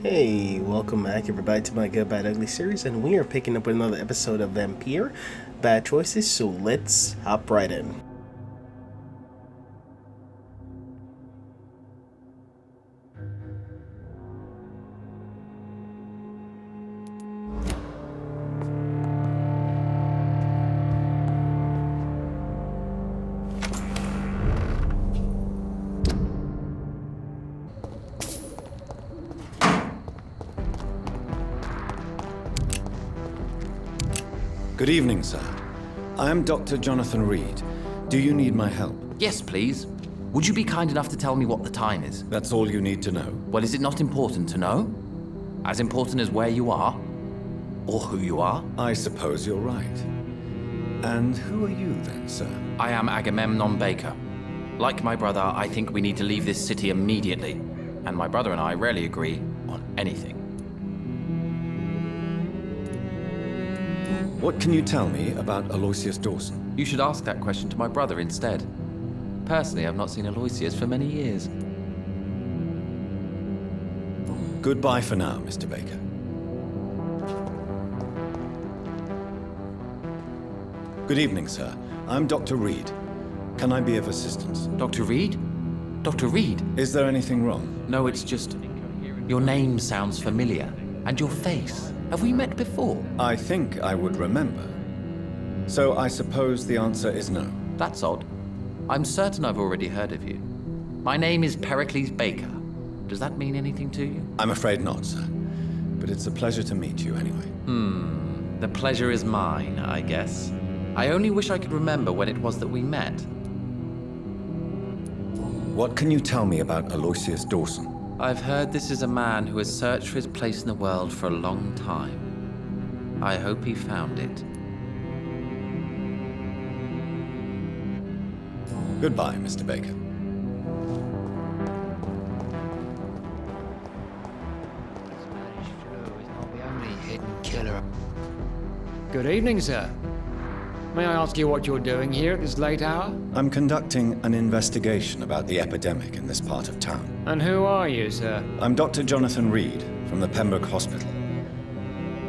Hey, welcome back everybody to my Good, Bad, Ugly series, and we are picking up with another episode of Vampyr, Bad Choices, so let's hop right in. Good evening, sir. I am Dr. Jonathan Reid. Do you need my help? Yes, please. Would you be kind enough to tell me what the time is? That's all you need to know. Well, is it not important to know? As important as where you are? Or who you are? I suppose you're right. And who are you then, sir? I am Agamemnon Baker. Like my brother, I think we need to leave this city immediately. And my brother and I rarely agree on anything. What can you tell me about Aloisius Dawson? You should ask that question to my brother instead. Personally, I've not seen Aloisius for many years. Goodbye for now, Mr. Baker. Good evening, sir. I'm Dr. Reid. Can I be of assistance? Dr. Reid? Dr. Reid? Is there anything wrong? No, it's just... your name sounds familiar. And your face. Have we met before? I think I would remember. So I suppose the answer is no. That's odd. I'm certain I've already heard of you. My name is Pericles Baker. Does that mean anything to you? I'm afraid not, sir. But it's a pleasure to meet you anyway. The pleasure is mine, I guess. I only wish I could remember when it was that we met. What can you tell me about Aloisius Dawson? I've heard this is a man who has searched for his place in the world for a long time. I hope he found it. Goodbye, Mr. Baker. Spanish flu is not the only hidden killer. Good evening, sir. May I ask you what you're doing here at this late hour? I'm conducting an investigation about the epidemic in this part of town. And who are you, sir? I'm Dr. Jonathan Reid from the Pembroke Hospital.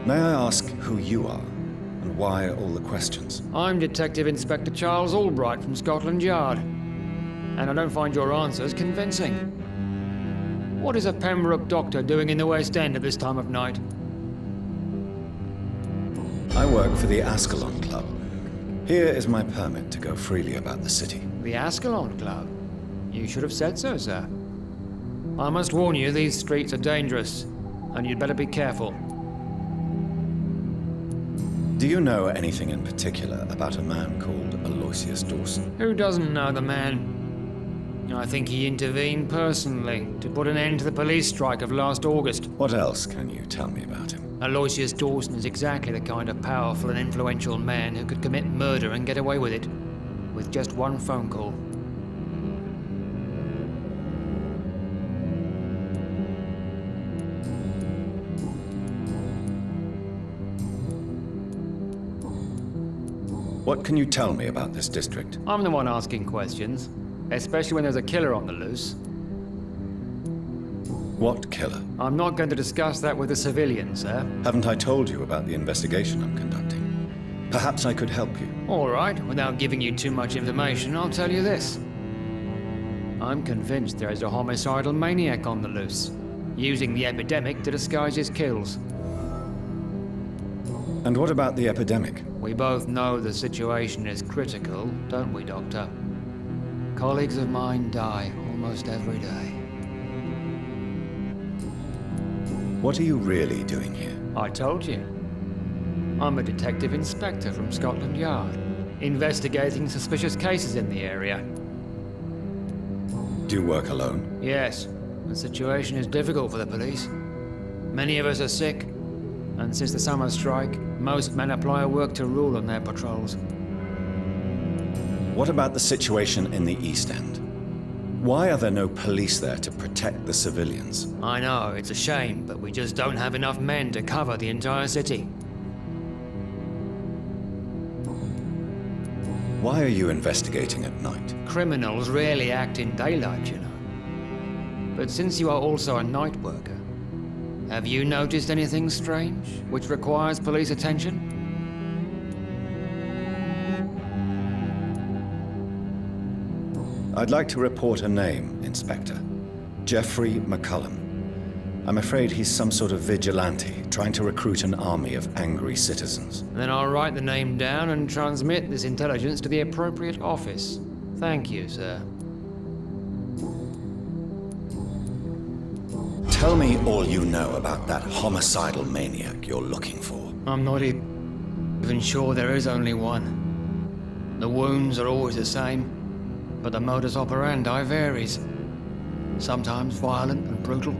May I ask who you are and why all the questions? I'm Detective Inspector Charles Albright from Scotland Yard. And I don't find your answers convincing. What is a Pembroke doctor doing in the West End at this time of night? I work for the Ascalon Club. Here is my permit to go freely about the city. The Ascalon Club? You should have said so, sir. I must warn you, these streets are dangerous, and you'd better be careful. Do you know anything in particular about a man called Aloisius Dawson? Who doesn't know the man? I think he intervened personally to put an end to the police strike of last August. What else can you tell me about him? Aloisius Dawson is exactly the kind of powerful and influential man who could commit murder and get away with it, with just one phone call. What can you tell me about this district? I'm the one asking questions, especially when there's a killer on the loose. What killer? I'm not going to discuss that with the civilians, sir. Haven't I told you about the investigation I'm conducting? Perhaps I could help you. All right, without giving you too much information, I'll tell you this. I'm convinced there is a homicidal maniac on the loose, using the epidemic to disguise his kills. And what about the epidemic? We both know the situation is critical, don't we, Doctor? Colleagues of mine die almost every day. What are you really doing here? I told you. I'm a detective inspector from Scotland Yard, investigating suspicious cases in the area. Do you work alone? Yes, the situation is difficult for the police. Many of us are sick, and since the summer strike, most men apply a work to rule on their patrols. What about the situation in the East End? Why are there no police there to protect the civilians? I know, it's a shame, but we just don't have enough men to cover the entire city. Why are you investigating at night? Criminals rarely act in daylight, you know. But since you are also a night worker, Have you noticed anything strange, which requires police attention? I'd like to report a name, Inspector. Jeffrey McCullum. I'm afraid he's some sort of vigilante, trying to recruit an army of angry citizens. Then I'll write the name down and transmit this intelligence to the appropriate office. Thank you, sir. Tell me all you know about that homicidal maniac you're looking for. I'm not even sure there is only one. The wounds are always the same, but the modus operandi varies. Sometimes violent and brutal,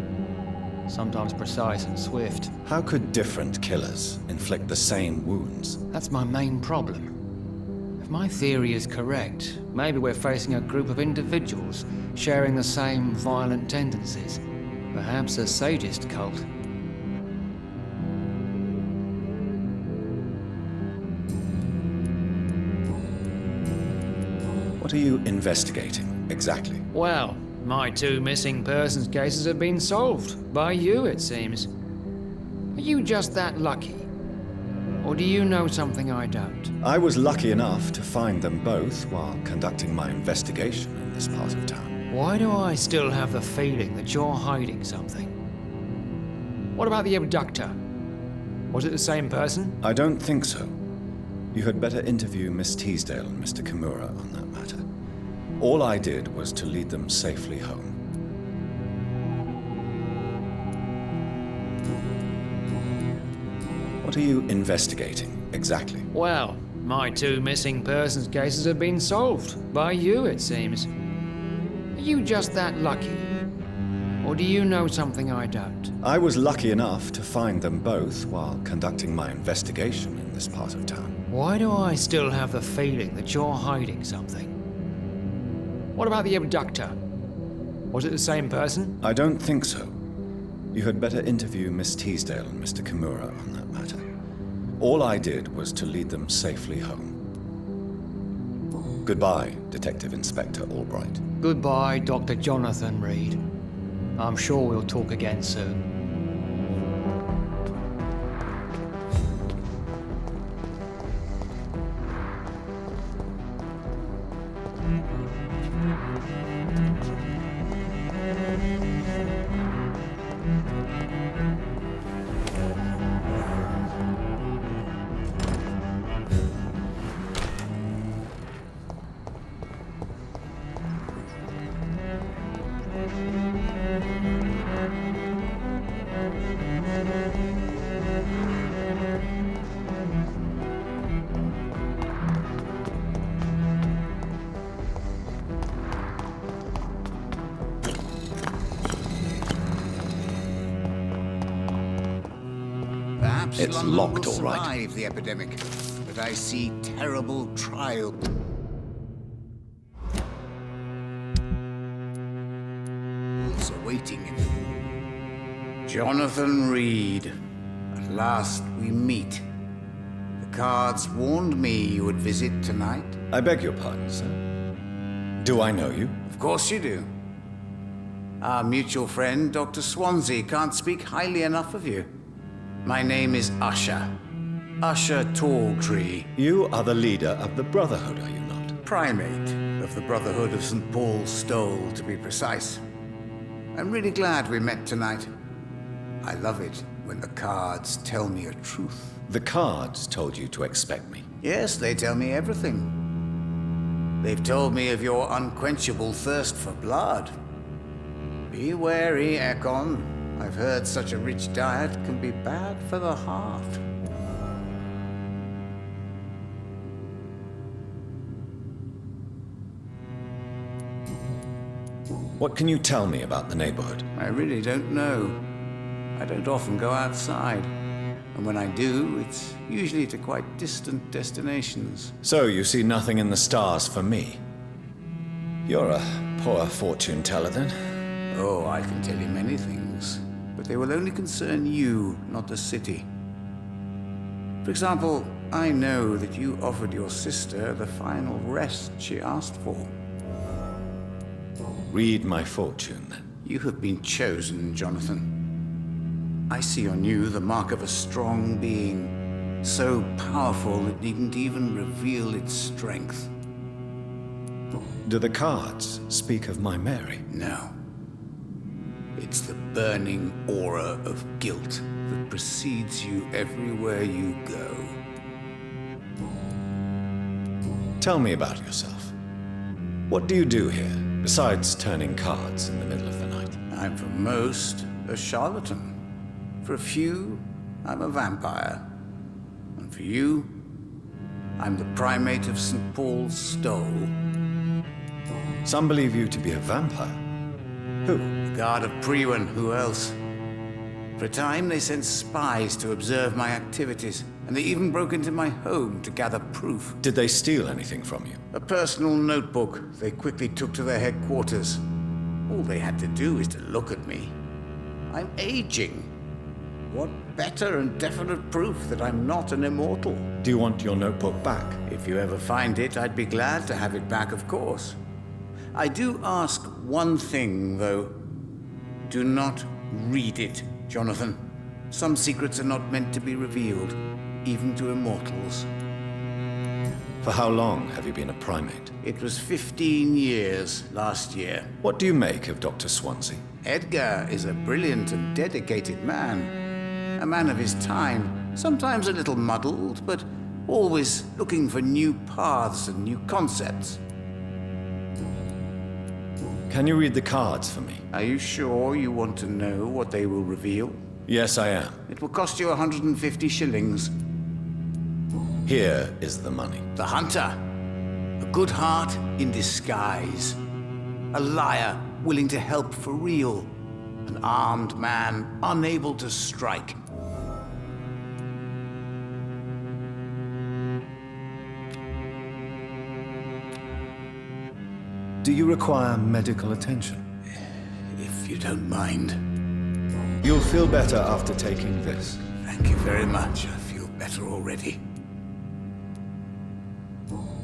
sometimes precise and swift. How could different killers inflict the same wounds? That's my main problem. If my theory is correct, maybe we're facing a group of individuals sharing the same violent tendencies. Perhaps a sadist cult. What are you investigating, exactly? Well, my 2 missing persons cases have been solved. By you, it seems. Are you just that lucky? Or do you know something I don't? I was lucky enough to find them both while conducting my investigation in this part of town. Why do I still have the feeling that you're hiding something? What about the abductor? Was it the same person? I don't think so. You had better interview Miss Teasdale and Mr. Kimura on that matter. All I did was to lead them safely home. What are you investigating, exactly? Well, my 2 missing persons cases have been solved. By you, it seems. Are you just that lucky? Or do you know something I don't? I was lucky enough to find them both while conducting my investigation in this part of town. Why do I still have the feeling that you're hiding something? What about the abductor? Was it the same person? I don't think so. You had better interview Miss Teasdale and Mr. Kimura on that matter. All I did was to lead them safely home. Goodbye, Detective Inspector Albright. Goodbye, Dr. Jonathan Reid. I'm sure we'll talk again soon. It's locked, all right. Survive the epidemic, but I see terrible trials awaiting him. Jonathan Reid. At last we meet. The cards warned me you would visit tonight. I beg your pardon, sir. Do I know you? Of course you do. Our mutual friend, Dr. Swansea, can't speak highly enough of you. My name is Asha. Asha Talltree. You are the leader of the Brotherhood, are you not? Primate of the Brotherhood of St. Paul's Stole, to be precise. I'm really glad we met tonight. I love it when the cards tell me a truth. The cards told you to expect me. Yes, they tell me everything. They've told me of your unquenchable thirst for blood. Be wary, Ekon. I've heard such a rich diet can be bad for the heart. What can you tell me about the neighborhood? I really don't know. I don't often go outside. And when I do, it's usually to quite distant destinations. So you see nothing in the stars for me? You're a poor fortune teller, then? Oh, I can tell you many things, but they will only concern you, not the city. For example, I know that you offered your sister the final rest she asked for. Read my fortune, then. You have been chosen, Jonathan. I see on you the mark of a strong being, so powerful it needn't even reveal its strength. Do the cards speak of my Mary? No. It's the burning aura of guilt that precedes you everywhere you go. Tell me about yourself. What do you do here, besides turning cards in the middle of the night? I'm for most a charlatan. For a few, I'm a vampire. And for you, I'm the primate of St. Paul's Stole. Some believe you to be a vampire. Who? The Guard of Priwen, who else? For a time, they sent spies to observe my activities, and they even broke into my home to gather proof. Did they steal anything from you? A personal notebook they quickly took to their headquarters. All they had to do is to look at me. I'm aging. What better and definite proof that I'm not an immortal? Do you want your notebook back? If you ever find it, I'd be glad to have it back, of course. I do ask one thing, though. Do not read it, Jonathan. Some secrets are not meant to be revealed, even to immortals. For how long have you been a primate? It was 15 years last year. What do you make of Dr. Swansea? Edgar is a brilliant and dedicated man. A man of his time, sometimes a little muddled, but always looking for new paths and new concepts. Can you read the cards for me? Are you sure you want to know what they will reveal? Yes, I am. It will cost you 150 shillings. Here is the money. The hunter. A good heart in disguise. A liar willing to help for real. An armed man unable to strike. Do you require medical attention? If you don't mind. You'll feel better after taking this. Thank you very much. I feel better already.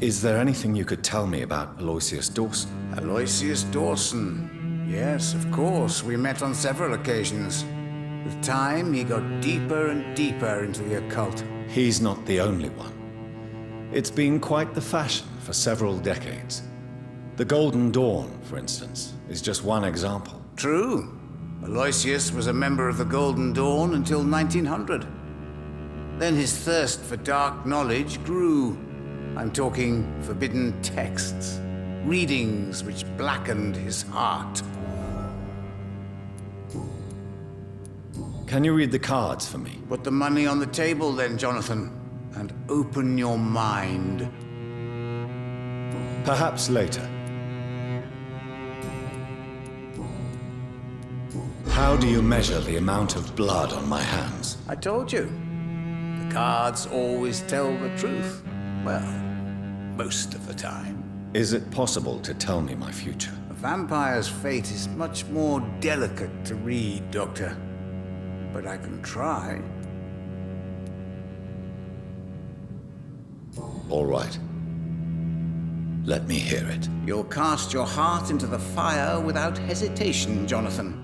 Is there anything you could tell me about Aloisius Dawson? Aloisius Dawson. Yes, of course. We met on several occasions. With time, he got deeper and deeper into the occult. He's not the only one. It's been quite the fashion for several decades. The Golden Dawn, for instance, is just one example. True. Aloisius was a member of the Golden Dawn until 1900. Then his thirst for dark knowledge grew. I'm talking forbidden texts, readings which blackened his heart. Can you read the cards for me? Put the money on the table then, Jonathan, and open your mind. Perhaps later. How do you measure the amount of blood on my hands? I told you. The cards always tell the truth. Well, most of the time. Is it possible to tell me my future? A vampire's fate is much more delicate to read, Doctor. But I can try. All right. Let me hear it. You'll cast your heart into the fire without hesitation, Jonathan.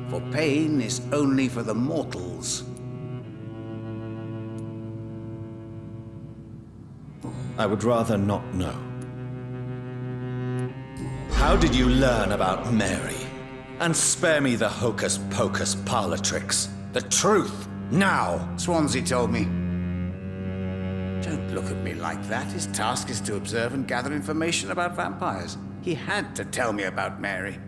For pain is only for the mortals. I would rather not know. How did you learn about Mary? And spare me the hocus-pocus parlor tricks. The truth, now! Swansea told me. Don't look at me like that. His task is to observe and gather information about vampires. He had to tell me about Mary.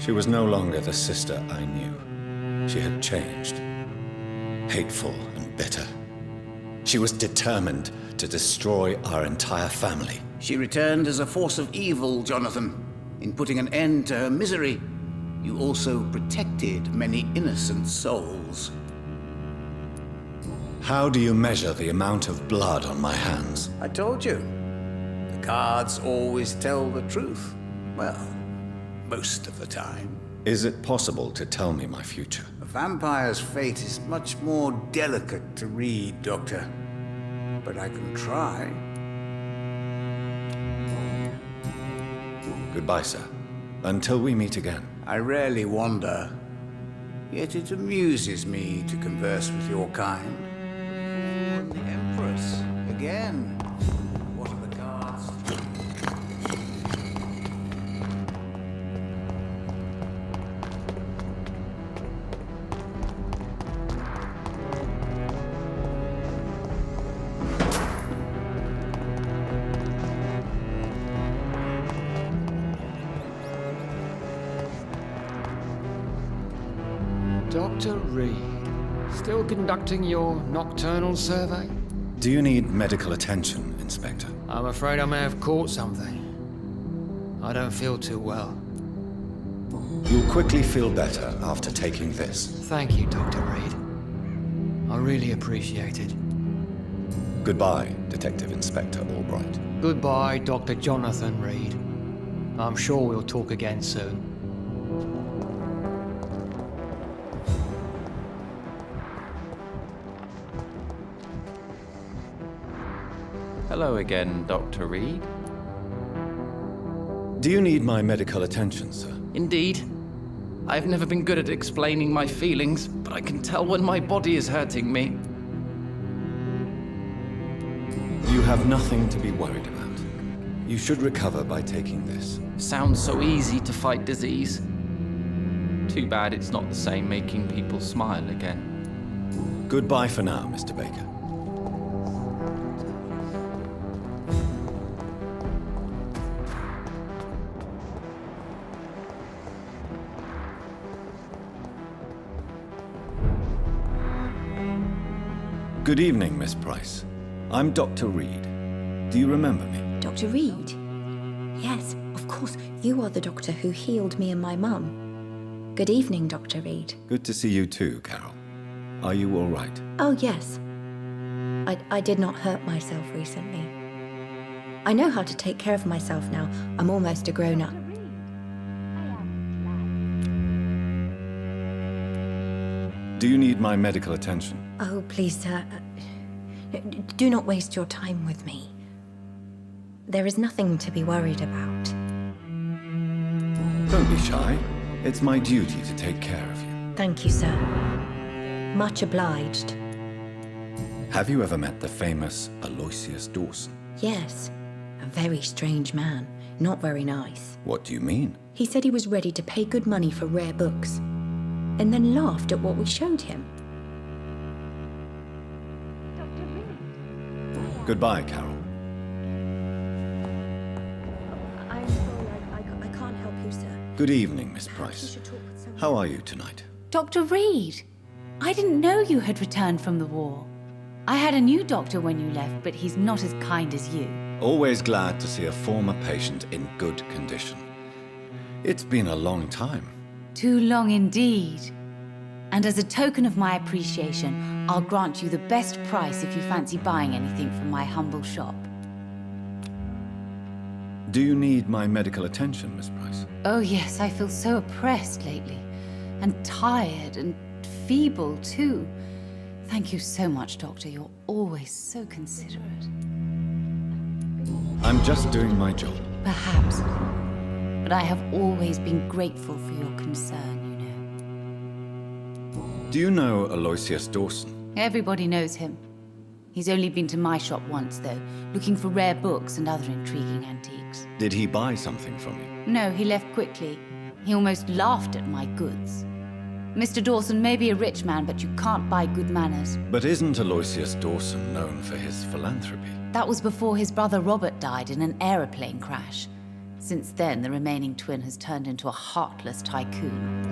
She was no longer the sister I knew. She had changed. Hateful and bitter. She was determined to destroy our entire family. She returned as a force of evil, Jonathan. In putting an end to her misery, you also protected many innocent souls. How do you measure the amount of blood on my hands? I told you. The cards always tell the truth. Well, most of the time. Is it possible to tell me my future? A vampire's fate is much more delicate to read, Doctor. But I can try. Goodbye, sir. Until we meet again. I rarely wander, yet it amuses me to converse with your kind. And the Empress, again. What are the cards? Dr. Reid, still conducting your nocturnal survey? Do you need medical attention, Inspector? I'm afraid I may have caught something. I don't feel too well. You'll quickly feel better after taking this. Thank you, Dr. Reid. I really appreciate it. Goodbye, Detective Inspector Albright. Goodbye, Dr. Jonathan Reid. I'm sure we'll talk again soon. Hello again, Dr. Reid. Do you need my medical attention, sir? Indeed. I've never been good at explaining my feelings, but I can tell when my body is hurting me. You have nothing to be worried about. You should recover by taking this. Sounds so easy to fight disease. Too bad it's not the same making people smile again. Goodbye for now, Mr. Baker. Good evening, Miss Price. I'm Dr. Reid. Do you remember me? Dr. Reid? Yes, of course. You are the doctor who healed me and my mum. Good evening, Dr. Reid. Good to see you too, Carol. Are you all right? Oh, yes. I did not hurt myself recently. I know how to take care of myself now. I'm almost a grown-up. Do you need my medical attention? Oh, please, sir. Do not waste your time with me. There is nothing to be worried about. Don't be shy. It's my duty to take care of you. Thank you, sir. Much obliged. Have you ever met the famous Aloisius Dawson? Yes. A very strange man. Not very nice. What do you mean? He said he was ready to pay good money for rare books, and then laughed at what we showed him. Goodbye, Carol. I'm sorry, I can't help you, sir. Good evening, Miss Perhaps you Price. should talk with someone. How are you tonight? Dr. Reid, I didn't know you had returned from the war. I had a new doctor when you left, but he's not as kind as you. Always glad to see a former patient in good condition. It's been a long time. Too long indeed. And as a token of my appreciation, I'll grant you the best price if you fancy buying anything from my humble shop. Do you need my medical attention, Miss Price? Oh yes, I feel so oppressed lately. And tired and feeble too. Thank you so much, Doctor. You're always so considerate. I'm just doing my job. Perhaps. But I have always been grateful for your concern, you know. Do you know Aloisius Dawson? Everybody knows him. He's only been to my shop once, though, looking for rare books and other intriguing antiques. Did he buy something from you? No, he left quickly. He almost laughed at my goods. Mr. Dawson may be a rich man, but you can't buy good manners. But isn't Aloisius Dawson known for his philanthropy? That was before his brother Robert died in an aeroplane crash. Since then, the remaining twin has turned into a heartless tycoon.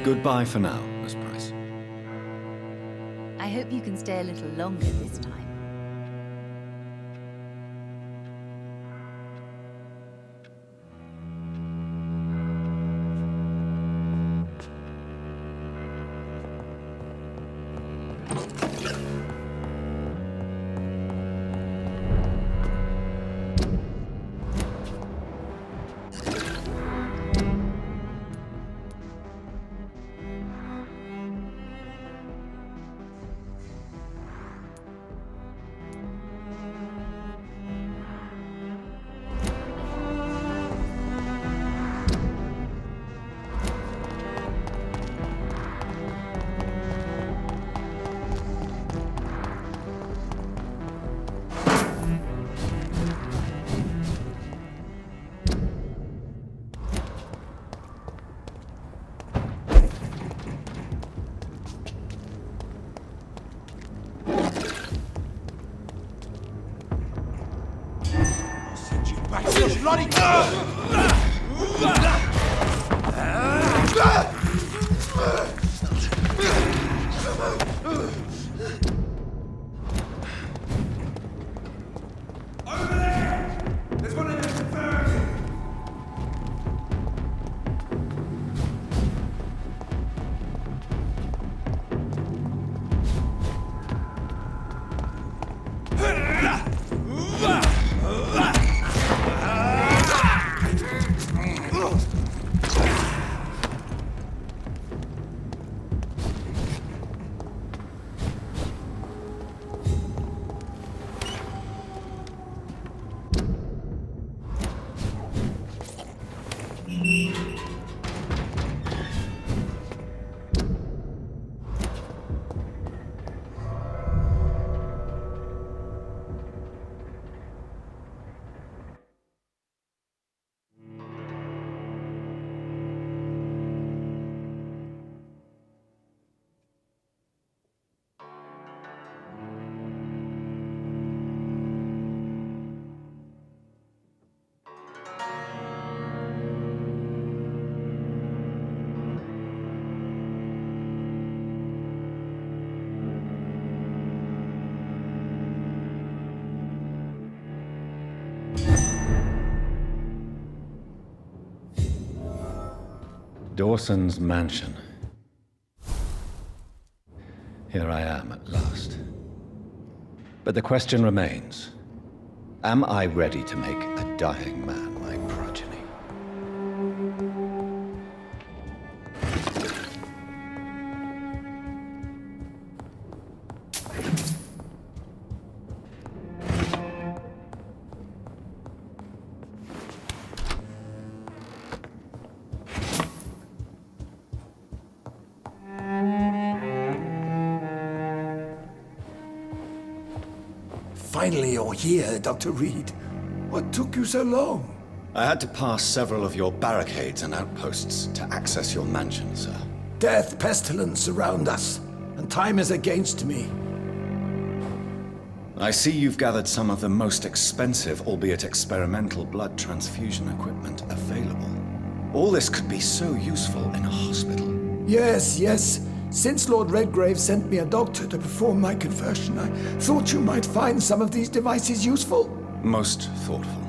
Goodbye for now, Miss Price. I hope you can stay a little longer this time. Dawson's mansion. Here I am at last. But the question remains, am I ready to make a dying man my progeny? Finally, you're here, Dr. Reid. What took you so long? I had to pass several of your barricades and outposts to access your mansion, sir. Death, pestilence surround us, and time is against me. I see you've gathered some of the most expensive, albeit experimental, blood transfusion equipment available. All this could be so useful in a hospital. Yes. Since Lord Redgrave sent me a doctor to perform my conversion, I thought you might find some of these devices useful. Most thoughtful.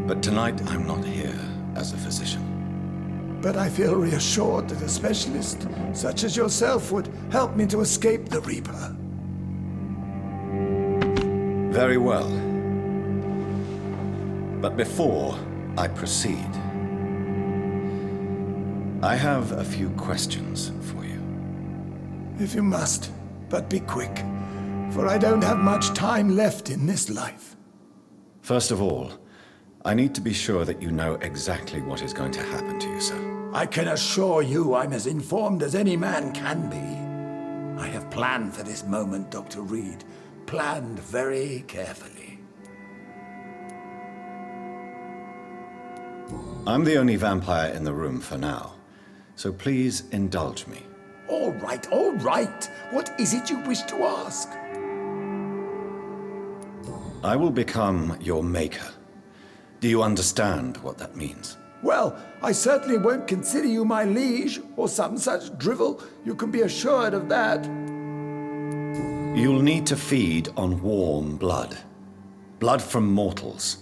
But tonight I'm not here as a physician. But I feel reassured that a specialist such as yourself would help me to escape the Reaper. Very well. But before I proceed, I have a few questions for you. If you must, but be quick, for I don't have much time left in this life. First of all, I need to be sure that you know exactly what is going to happen to you, sir. I can assure you I'm as informed as any man can be. I have planned for this moment, Dr. Reid. Planned very carefully. I'm the only vampire in the room for now, so please indulge me. All right. What is it you wish to ask? I will become your maker. Do you understand what that means? Well, I certainly won't consider you my liege, or some such drivel. You can be assured of that. You'll need to feed on warm blood. Blood from mortals.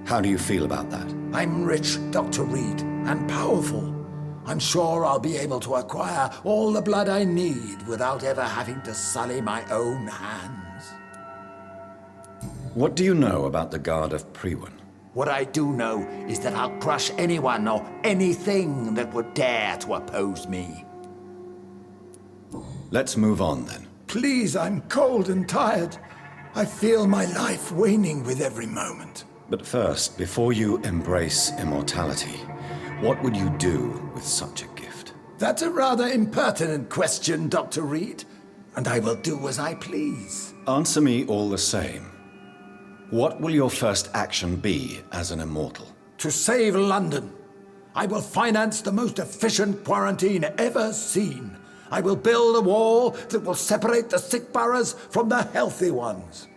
How do you feel about that? I'm rich, Dr. Reid, and powerful. I'm sure I'll be able to acquire all the blood I need without ever having to sully my own hands. What do you know about the Guard of Priwen? What I do know is that I'll crush anyone or anything that would dare to oppose me. Let's move on then. Please, I'm cold and tired. I feel my life waning with every moment. But first, before you embrace immortality, what would you do with such a gift? That's a rather impertinent question, Dr. Reid, and I will do as I please. Answer me all the same. What will your first action be as an immortal? To save London. I will finance the most efficient quarantine ever seen. I will build a wall that will separate the sick boroughs from the healthy ones.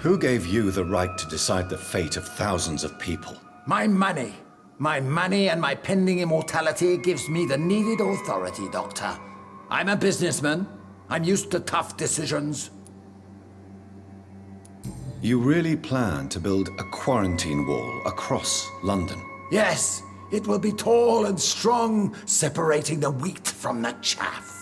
Who gave you the right to decide the fate of thousands of people? My money. My money and my pending immortality gives me the needed authority, Doctor. I'm a businessman. I'm used to tough decisions. You really plan to build a quarantine wall across London? Yes, it will be tall and strong, separating the wheat from the chaff.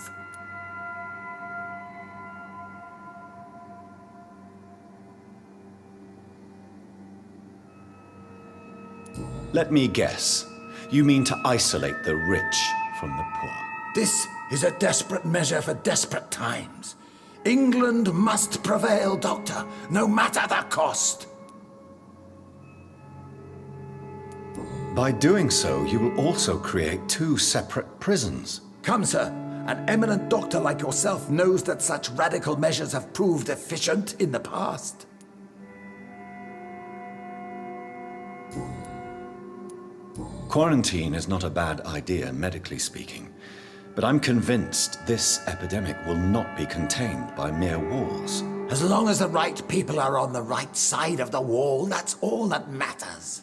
Let me guess. You mean to isolate the rich from the poor? This is a desperate measure for desperate times. England must prevail, Doctor, no matter the cost. By doing so, you will also create two separate prisons. Come, sir. An eminent doctor like yourself knows that such radical measures have proved efficient in the past. Quarantine is not a bad idea, medically speaking. But I'm convinced this epidemic will not be contained by mere walls. As long as the right people are on the right side of the wall, that's all that matters.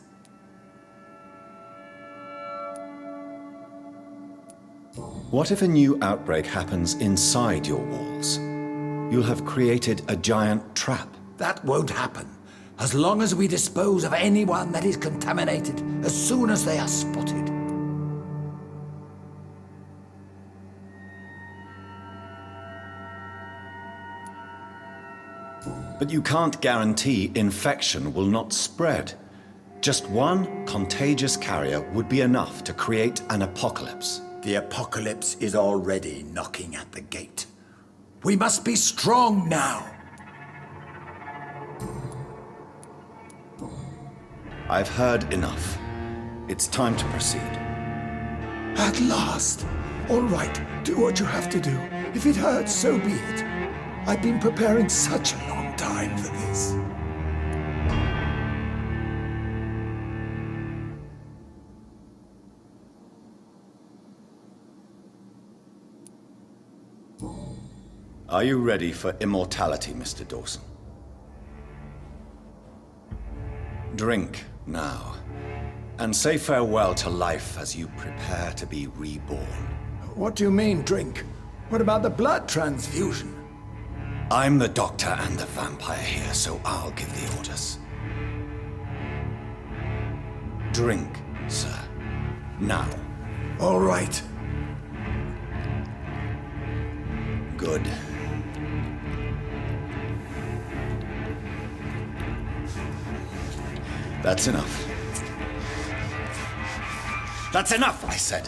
What if a new outbreak happens inside your walls? You'll have created a giant trap. That won't happen. As long as we dispose of anyone that is contaminated as soon as they are spotted. But you can't guarantee infection will not spread. Just one contagious carrier would be enough to create an apocalypse. The apocalypse is already knocking at the gate. We must be strong now. I've heard enough. It's time to proceed. At last. All right, do what you have to do. If it hurts, so be it. I've been preparing such a long time for this. Are you ready for immortality, Mr. Dawson? Drink now, and say farewell to life as you prepare to be reborn. What do you mean, drink? What about the blood transfusion? I'm the doctor and the vampire here, so I'll give the orders. Drink, sir. Now. All right. Good. That's enough. That's enough, I said.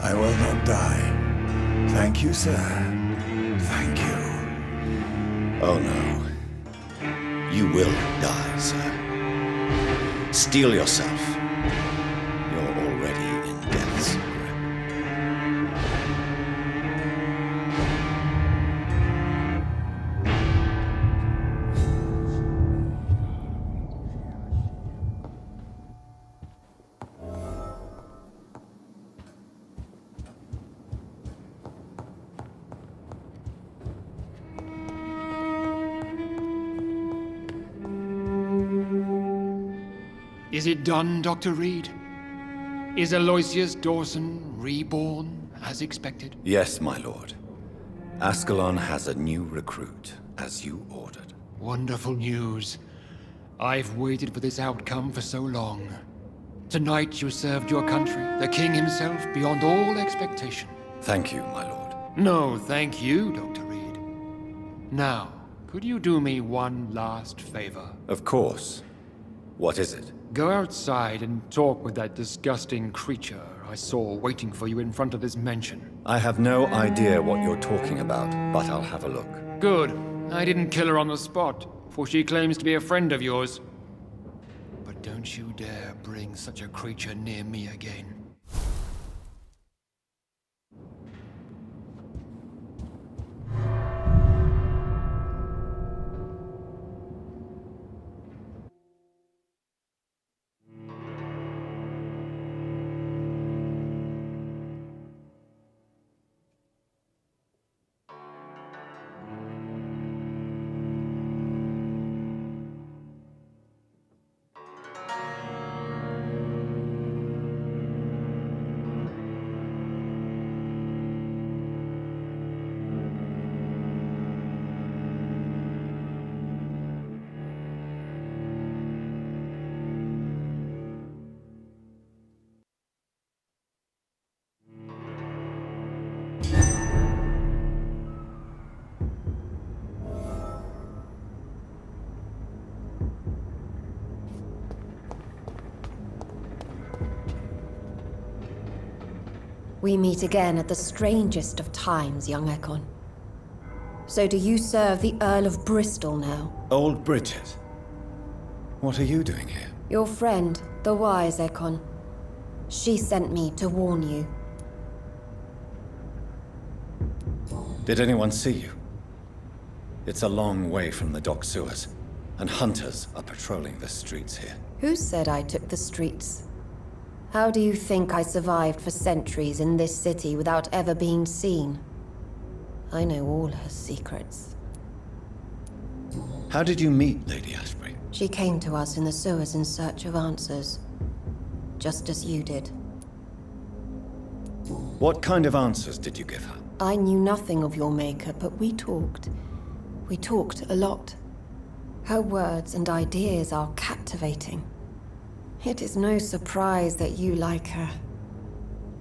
I will not die. Thank you, sir. Thank you. Oh no. You will die, sir. Steel yourself. You're already in death's grip. Is it done, Dr. Reid? Is Aloisius Dawson reborn, as expected? Yes, my lord. Ascalon has a new recruit, as you ordered. Wonderful news. I've waited for this outcome for so long. Tonight you served your country, the king himself, beyond all expectation. Thank you, my lord. No, thank you, Dr. Reid. Now, could you do me one last favor? Of course. What is it? Go outside and talk with that disgusting creature I saw waiting for you in front of this mansion. I have no idea what you're talking about, but I'll have a look. Good. I didn't kill her on the spot, for she claims to be a friend of yours. But don't you dare bring such a creature near me again. We meet again at the strangest of times, young Ekon. So do you serve the Earl of Bristol now? Old Bridget. What are you doing here? Your friend, the wise Ekon. She sent me to warn you. Did anyone see you? It's a long way from the dock sewers, and hunters are patrolling the streets here. Who said I took the streets? How do you think I survived for centuries in this city without ever being seen? I know all her secrets. How did you meet Lady Ashbury? She came to us in the sewers in search of answers. Just as you did. What kind of answers did you give her? I knew nothing of your maker, but we talked. We talked a lot. Her words and ideas are captivating. It is no surprise that you like her.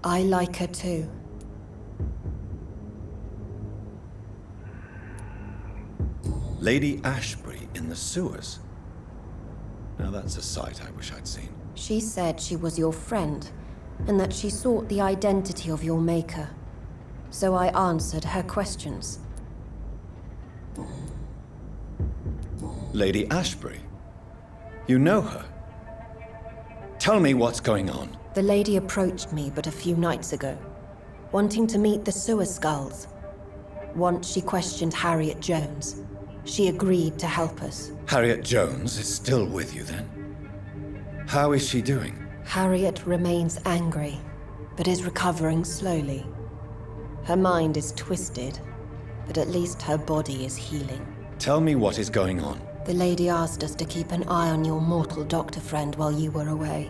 I like her too. Lady Ashbury in the sewers? Now that's a sight I wish I'd seen. She said she was your friend, and that she sought the identity of your maker. So I answered her questions. Lady Ashbury? You know her? Tell me what's going on. The lady approached me but a few nights ago, wanting to meet the sewer skulls. Once she questioned Harriet Jones. She agreed to help us. Harriet Jones is still with you then? How is she doing? Harriet remains angry, but is recovering slowly. Her mind is twisted, but at least her body is healing. Tell me what is going on. The lady asked us to keep an eye on your mortal doctor friend while you were away.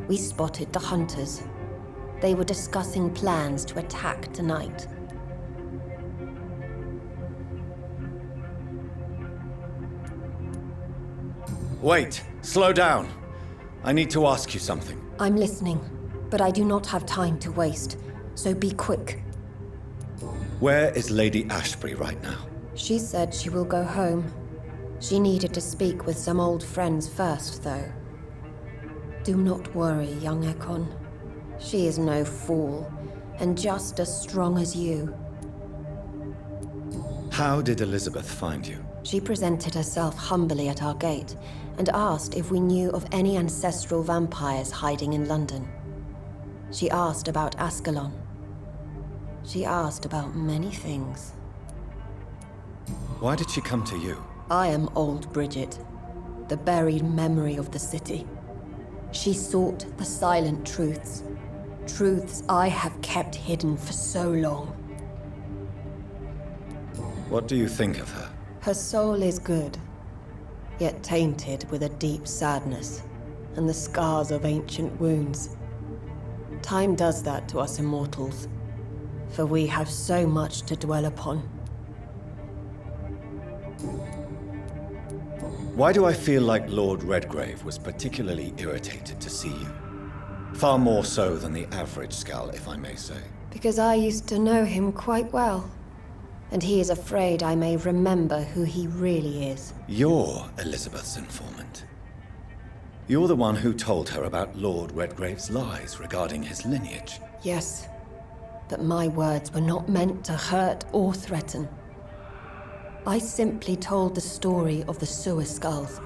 We spotted the hunters. They were discussing plans to attack tonight. Wait, slow down. I need to ask you something. I'm listening, but I do not have time to waste, so be quick. Where is Lady Ashbury right now? She said she will go home. She needed to speak with some old friends first, though. Do not worry, young Ekon. She is no fool, and just as strong as you. How did Elizabeth find you? She presented herself humbly at our gate, and asked if we knew of any ancestral vampires hiding in London. She asked about Ascalon. She asked about many things. Why did she come to you? I am Old Bridget, the buried memory of the city. She sought the silent truths. Truths I have kept hidden for so long. What do you think of her? Her soul is good, yet tainted with a deep sadness and the scars of ancient wounds. Time does that to us immortals, for we have so much to dwell upon. Why do I feel like Lord Redgrave was particularly irritated to see you? Far more so than the average Skal, if I may say. Because I used to know him quite well, and he is afraid I may remember who he really is. You're Elizabeth's informant. You're the one who told her about Lord Redgrave's lies regarding his lineage. Yes, but my words were not meant to hurt or threaten. I simply told the story of the sewer skulls,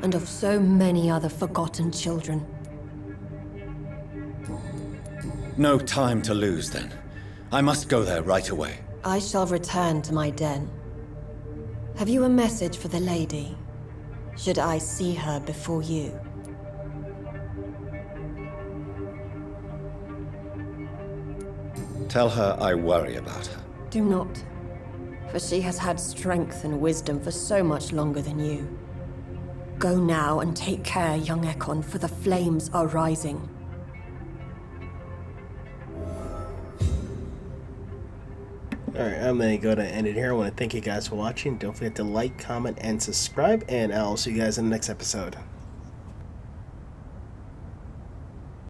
and of so many other forgotten children. No time to lose, then. I must go there right away. I shall return to my den. Have you a message for the lady? Should I see her before you? Tell her I worry about her. Do not, for she has had strength and wisdom for so much longer than you. Go now and take care, young Ekon, for the flames are rising. Alright, I'm going to go to end it here. I want to thank you guys for watching. Don't forget to like, comment, and subscribe, and I'll see you guys in the next episode.